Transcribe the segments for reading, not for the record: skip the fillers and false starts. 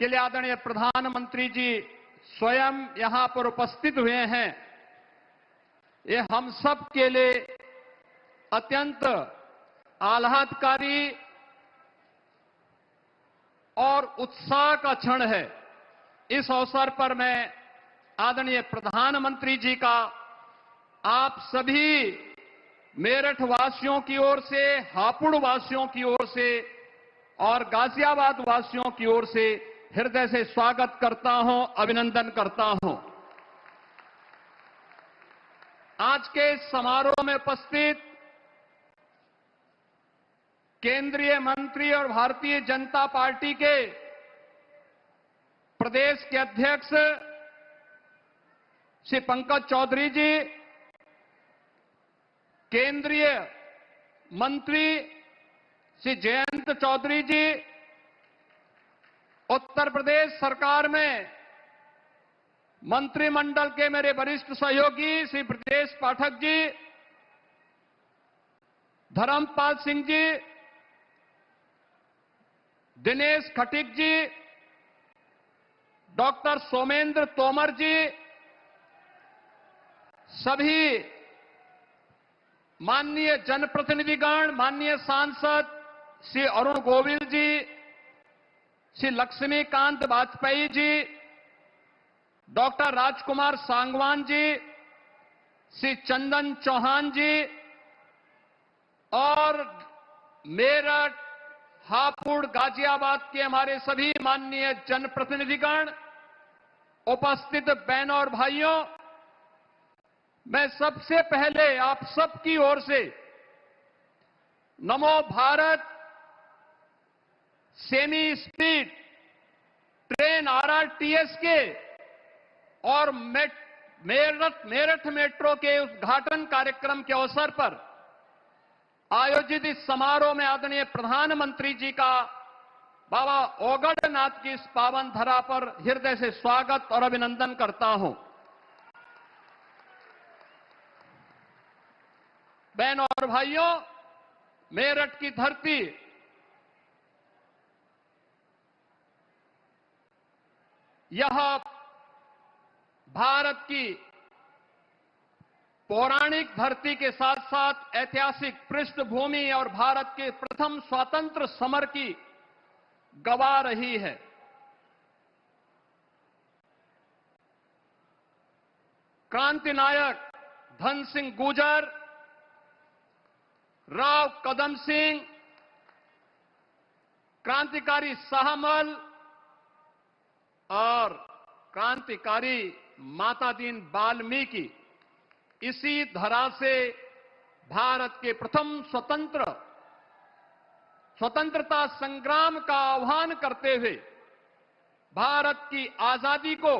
के लिए आदरणीय प्रधानमंत्री जी स्वयं यहां पर उपस्थित हुए हैं, ये हम सब के लिए अत्यंत आह्लादकारी और उत्साह का क्षण है। इस अवसर पर मैं आदरणीय प्रधानमंत्री जी का आप सभी मेरठ वासियों की ओर से, हापुड़ वासियों की ओर से और गाजियाबाद वासियों की ओर से हृदय से स्वागत करता हूं, अभिनंदन करता हूं। आज के समारोह में उपस्थित केंद्रीय मंत्री और भारतीय जनता पार्टी के प्रदेश के अध्यक्ष श्री पंकज चौधरी जी, केंद्रीय मंत्री श्री जयंत चौधरी जी, उत्तर प्रदेश सरकार में मंत्रिमंडल के मेरे वरिष्ठ सहयोगी श्री ब्रजेश पाठक जी, धर्मपाल सिंह जी, दिनेश खटीक जी, डॉक्टर सोमेंद्र तोमर जी, सभी माननीय जनप्रतिनिधिगण, माननीय सांसद श्री अरुण गोविल जी, श्री लक्ष्मीकांत वाजपेयी जी, डॉक्टर राजकुमार सांगवान जी, श्री चंदन चौहान जी और मेरठ, हापुड़, गाजियाबाद के हमारे सभी माननीय जनप्रतिनिधिगण, उपस्थित बहनों और भाइयों, मैं सबसे पहले आप सबकी ओर से नमो Bharat semi speed train RRTS के और मेरठ मेट्रो के उद्घाटन कार्यक्रम के अवसर पर आयोजित इस समारोह में आदरणीय प्रधानमंत्री जी का बाबा ओगड़नाथ की इस पावन धरा पर हृदय से स्वागत और अभिनंदन करता हूं। बहनों और भाइयों, मेरठ की धरती यह भारत की पौराणिक धरती के साथ साथ ऐतिहासिक पृष्ठभूमि और भारत के प्रथम स्वतंत्र समर की गवाह रही है। क्रांति नायक धन सिंह गुर्जर, राव कदम सिंह, क्रांतिकारी शाहमल और क्रांतिकारी माता दीन वाल्मीकि इसी धरा से भारत के प्रथम स्वतंत्रता संग्राम का आह्वान करते हुए भारत की आजादी को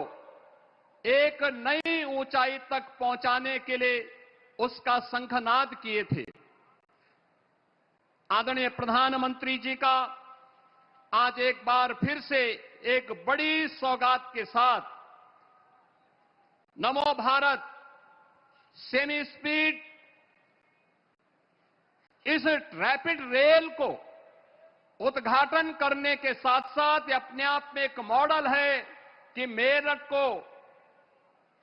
एक नई ऊंचाई तक पहुंचाने के लिए उसका शंखनाद किए थे। आदरणीय प्रधानमंत्री जी का आज एक बार फिर से एक बड़ी सौगात के साथ नमो भारत सेमी स्पीड इस रैपिड रेल को उद्घाटन करने के साथ साथ ये अपने आप में एक मॉडल है कि मेरठ को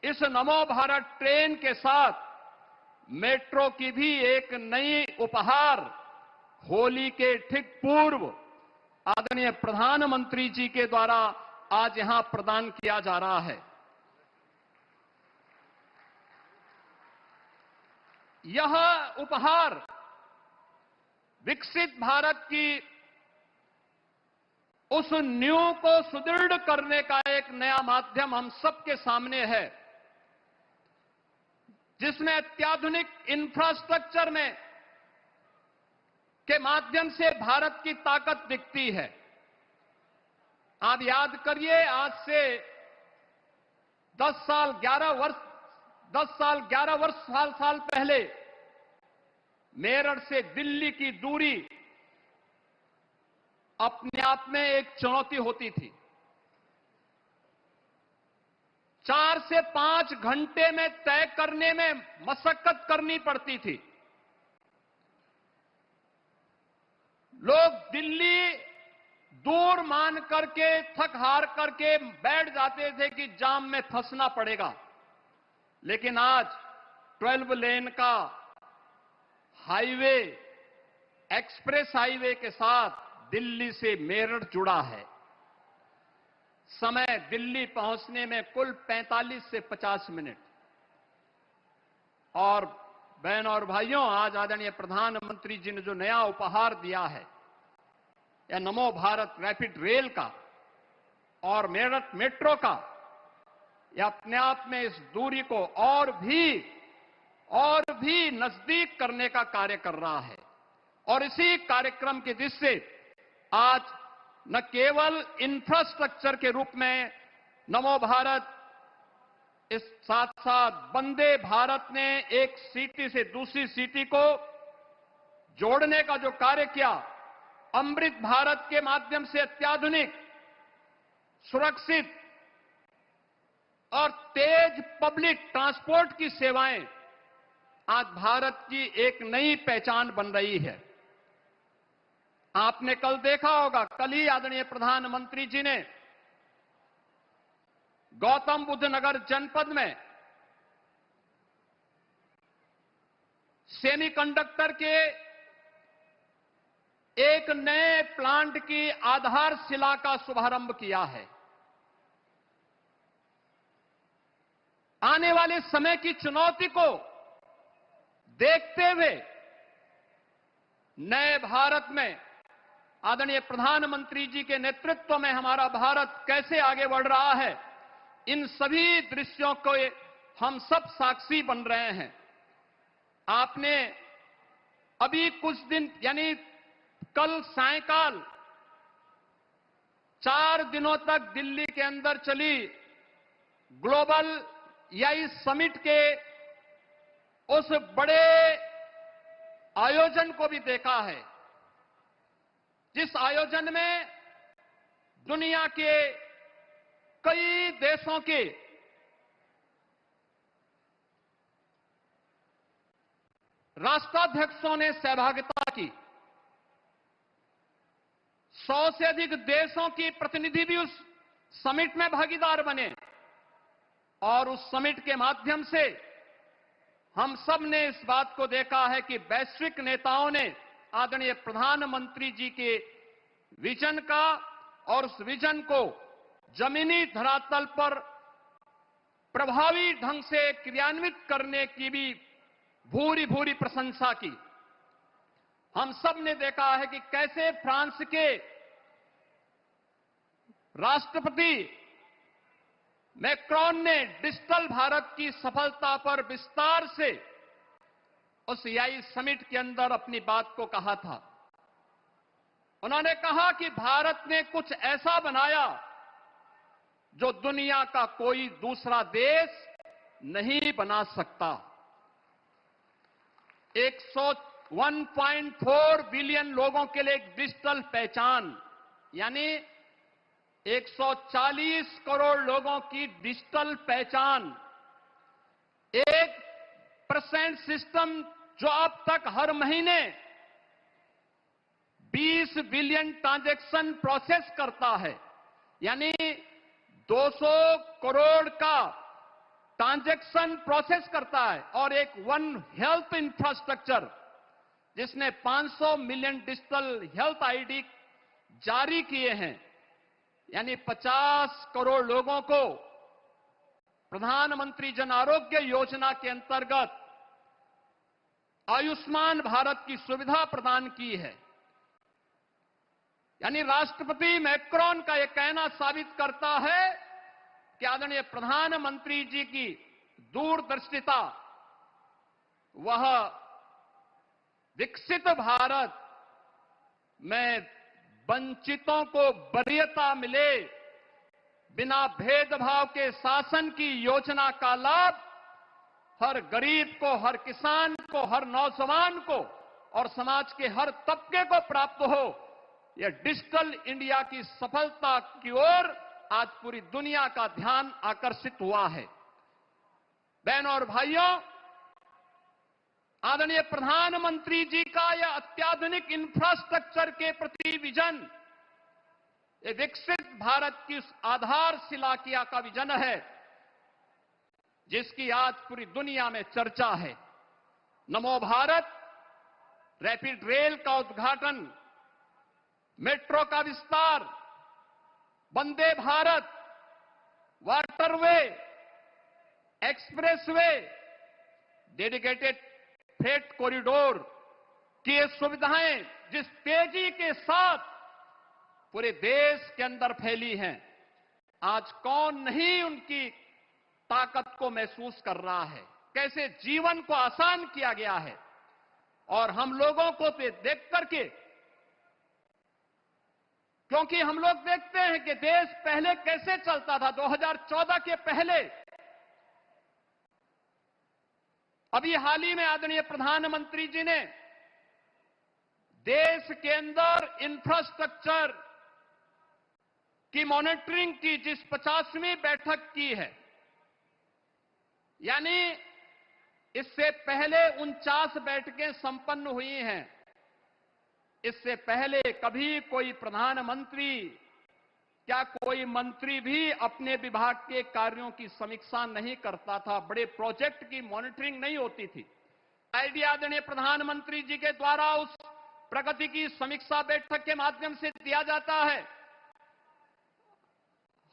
इस नमो भारत ट्रेन के साथ मेट्रो की भी एक नई उपहार होली के ठीक पूर्व आदरणीय प्रधानमंत्री जी के द्वारा आज यहां प्रदान किया जा रहा है। यह उपहार विकसित भारत की उस नींव को सुदृढ़ करने का एक नया माध्यम हम सबके सामने है, जिसमें अत्याधुनिक इंफ्रास्ट्रक्चर में के माध्यम से भारत की ताकत दिखती है। आप याद करिए, आज से 10 साल 11 साल पहले मेरठ से दिल्ली की दूरी अपने आप में एक चुनौती होती थी। 4 से 5 घंटे में तय करने में मशक्कत करनी पड़ती थी। लोग दिल्ली दूर मान करके थक हार करके बैठ जाते थे कि जाम में फंसना पड़ेगा। लेकिन आज 12 लेन का हाईवे, एक्सप्रेस हाईवे के साथ दिल्ली से मेरठ जुड़ा है। समय दिल्ली पहुंचने में कुल 45 से 50 मिनट। और बहन और भाइयों, आज आदरणीय प्रधानमंत्री जी ने जो नया उपहार दिया है, या नमो भारत रैपिड रेल का और मेरठ मेट्रो का, यह अपने आप में इस दूरी को और भी नजदीक करने का कार्य कर रहा है। और इसी कार्यक्रम की दृष्टि से आज न केवल इंफ्रास्ट्रक्चर के रूप में नमो भारत, इस साथ साथ वंदे भारत ने एक सिटी से दूसरी सिटी को जोड़ने का जो कार्य किया, अमृत भारत के माध्यम से अत्याधुनिक, सुरक्षित और तेज पब्लिक ट्रांसपोर्ट की सेवाएं आज भारत की एक नई पहचान बन रही है। आपने कल देखा होगा, कल ही आदरणीय प्रधानमंत्री जी ने गौतम बुद्ध नगर जनपद में सेमीकंडक्टर के एक नए प्लांट की आधारशिला का शुभारंभ किया है। आने वाले समय की चुनौती को देखते हुए नए भारत में आदरणीय प्रधानमंत्री जी के नेतृत्व में हमारा भारत कैसे आगे बढ़ रहा है, इन सभी दृश्यों को हम सब साक्षी बन रहे हैं। आपने अभी कुछ दिन यानी कल सायंकाल 4 दिनों तक दिल्ली के अंदर चली ग्लोबल AI समिट के उस बड़े आयोजन को भी देखा है, जिस आयोजन में दुनिया के कई देशों के राष्ट्राध्यक्षों ने सहभागिता की। 100 से अधिक देशों की प्रतिनिधि भी उस समिट में भागीदार बने और उस समिट के माध्यम से हम सब ने इस बात को देखा है कि वैश्विक नेताओं ने आदरणीय प्रधानमंत्री जी के विजन का और उस विजन को जमीनी धरातल पर प्रभावी ढंग से क्रियान्वित करने की भी भूरी भूरी प्रशंसा की। हम सब ने देखा है कि कैसे फ्रांस के राष्ट्रपति मैक्रोन ने डिजिटल भारत की सफलता पर विस्तार से उस AI समिट के अंदर अपनी बात को कहा था। उन्होंने कहा कि भारत ने कुछ ऐसा बनाया जो दुनिया का कोई दूसरा देश नहीं बना सकता। 1.4 बिलियन लोगों के लिए एक डिजिटल पहचान, यानी 140 करोड़ लोगों की डिजिटल पहचान, 1% सिस्टम जो अब तक हर महीने 20 बिलियन ट्रांजैक्शन प्रोसेस करता है, यानी 200 करोड़ का ट्रांजैक्शन प्रोसेस करता है, और एक वन हेल्थ इंफ्रास्ट्रक्चर जिसने 500 मिलियन डिजिटल हेल्थ आईडी जारी किए हैं, यानी 50 करोड़ लोगों को प्रधानमंत्री जन आरोग्य योजना के अंतर्गत आयुष्मान भारत की सुविधा प्रदान की है। यानी राष्ट्रपति मैक्रोन का यह कहना साबित करता है कि आदरणीय प्रधानमंत्री जी की दूरदर्शिता, वह विकसित भारत में वंचितों को वरीयता मिले, बिना भेदभाव के शासन की योजना का लाभ हर गरीब को, हर किसान को, हर नौजवान को और समाज के हर तबके को प्राप्त हो, यह डिजिटल इंडिया की सफलता की ओर आज पूरी दुनिया का ध्यान आकर्षित हुआ है। बहनों और भाइयों, आदरणीय प्रधानमंत्री जी का यह अत्याधुनिक इंफ्रास्ट्रक्चर के प्रति विजन ये विकसित भारत की उस आधारशिला का विजन है जिसकी आज पूरी दुनिया में चर्चा है। नमो भारत, रैपिड रेल का उद्घाटन, मेट्रो का विस्तार, Vande Bharat, waterway, expressway, dedicated freight corridor की ये सुविधाएं जिस तेजी के साथ पूरे देश के अंदर फैली हैं, आज कौन नहीं उनकी ताकत को महसूस कर रहा है, कैसे जीवन को आसान किया गया है। और हम लोगों को देख करके, क्योंकि हम लोग देखते हैं कि देश पहले कैसे चलता था 2014 के पहले। अभी हाल ही में आदरणीय प्रधानमंत्री जी ने देश के अंदर इंफ्रास्ट्रक्चर की मॉनिटरिंग की जिस 50वीं बैठक की है, यानी इससे पहले 49 बैठकें संपन्न हुई हैं। इससे पहले कभी कोई प्रधानमंत्री, क्या कोई मंत्री भी अपने विभाग के कार्यों की समीक्षा नहीं करता था, बड़े प्रोजेक्ट की मॉनिटरिंग नहीं होती थी। आइडिया आदरणीय प्रधानमंत्री जी के द्वारा उस प्रगति की समीक्षा बैठक के माध्यम से दिया जाता है।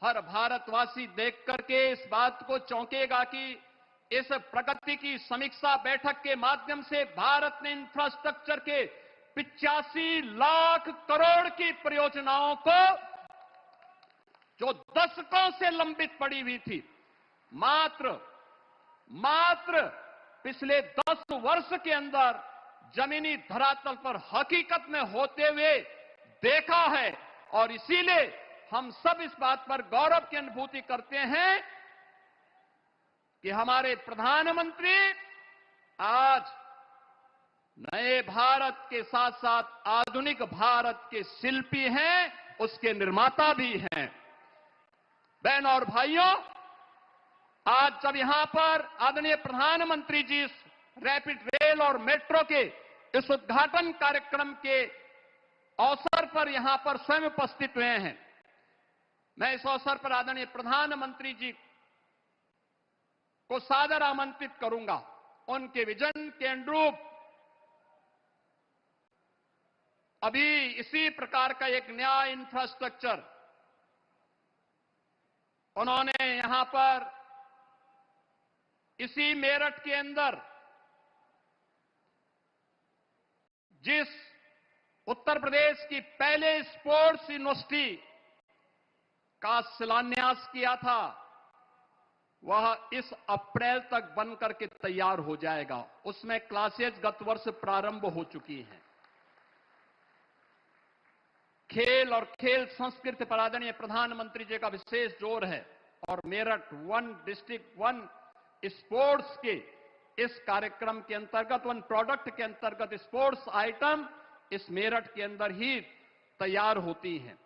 हर भारतवासी देख करके इस बात को चौंकेगा कि इस प्रगति की समीक्षा बैठक के माध्यम से भारत ने इंफ्रास्ट्रक्चर के 85 लाख करोड़ की परियोजनाओं को, जो दशकों से लंबित पड़ी हुई थी, मात्र पिछले 10 वर्ष के अंदर जमीनी धरातल पर हकीकत में होते हुए देखा है। और इसीलिए हम सब इस बात पर गौरव की अनुभूति करते हैं कि हमारे प्रधानमंत्री आज नए भारत के साथ साथ आधुनिक भारत के शिल्पी हैं, उसके निर्माता भी हैं। बहनों और भाइयों, आज जब यहां पर आदरणीय प्रधानमंत्री जी इस रैपिड रेल और मेट्रो के इस उद्घाटन कार्यक्रम के अवसर पर यहां पर स्वयं उपस्थित हुए हैं, मैं इस अवसर पर आदरणीय प्रधानमंत्री जी को सादर आमंत्रित करूंगा। उनके विजन के अनुरूप अभी इसी प्रकार का एक नया इंफ्रास्ट्रक्चर उन्होंने यहां पर इसी मेरठ के अंदर जिस उत्तर प्रदेश की पहले स्पोर्ट्स यूनिवर्सिटी का शिलान्यास किया था, वह इस अप्रैल तक बनकर के तैयार हो जाएगा। उसमें क्लासेज गत वर्ष प्रारंभ हो चुकी हैं। खेल और खेल संस्कृति पर आदरणीय प्रधानमंत्री जी का विशेष जोर है और मेरठ 1 डिस्ट्रिक्ट 1 स्पोर्ट्स के इस कार्यक्रम के अंतर्गत, 1 प्रोडक्ट के अंतर्गत स्पोर्ट्स आइटम इस मेरठ के अंदर ही तैयार होती हैं।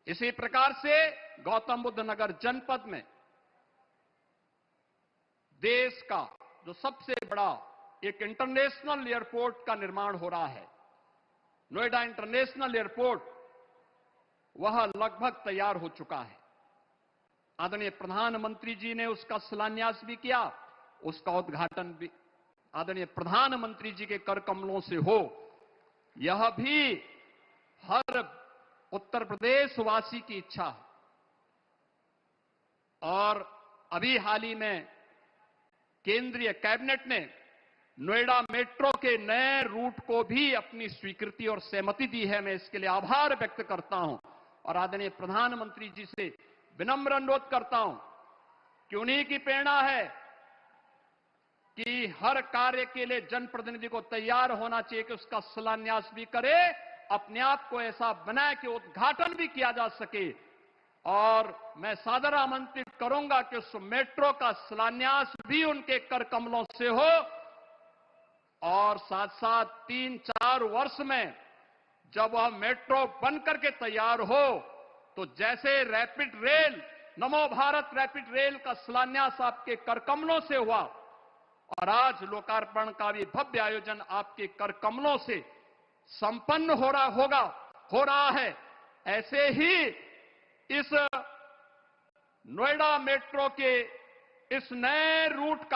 इसी प्रकार से गौतम बुद्ध नगर जनपद में देश का जो सबसे बड़ा एक इंटरनेशनल एयरपोर्ट का निर्माण हो रहा है, नोएडा इंटरनेशनल एयरपोर्ट, वह लगभग तैयार हो चुका है। आदरणीय प्रधानमंत्री जी ने उसका शिलान्यास भी किया, उसका उद्घाटन भी आदरणीय प्रधानमंत्री जी के कर कमलों से हो, यह भी हर उत्तर प्रदेश वासी की इच्छा है। और अभी हाल ही में केंद्रीय कैबिनेट ने नोएडा मेट्रो के नए रूट को भी अपनी स्वीकृति और सहमति दी है। मैं इसके लिए आभार व्यक्त करता हूं और आदरणीय प्रधानमंत्री जी से विनम्र अनुरोध करता हूं कि उन्हीं की प्रेरणा है कि हर कार्य के लिए जनप्रतिनिधि को तैयार होना चाहिए कि उसका शिलान्यास भी करे, अपने आप को ऐसा बनाए कि उद्घाटन भी किया जा सके। और मैं सादर आमंत्रित करूंगा कि उस मेट्रो का शिलान्यास भी उनके कर कमलों से हो और साथ साथ 3-4 वर्ष में जब वह मेट्रो बनकर के तैयार हो तो जैसे रैपिड रेल, नमो भारत रैपिड रेल का शिलान्यास आपके कर कमलों से हुआ और आज लोकार्पण का भी भव्य आयोजन आपके कर कमलों से संपन्न हो रहा है, ऐसे ही इस नोएडा मेट्रो के इस नए रूट का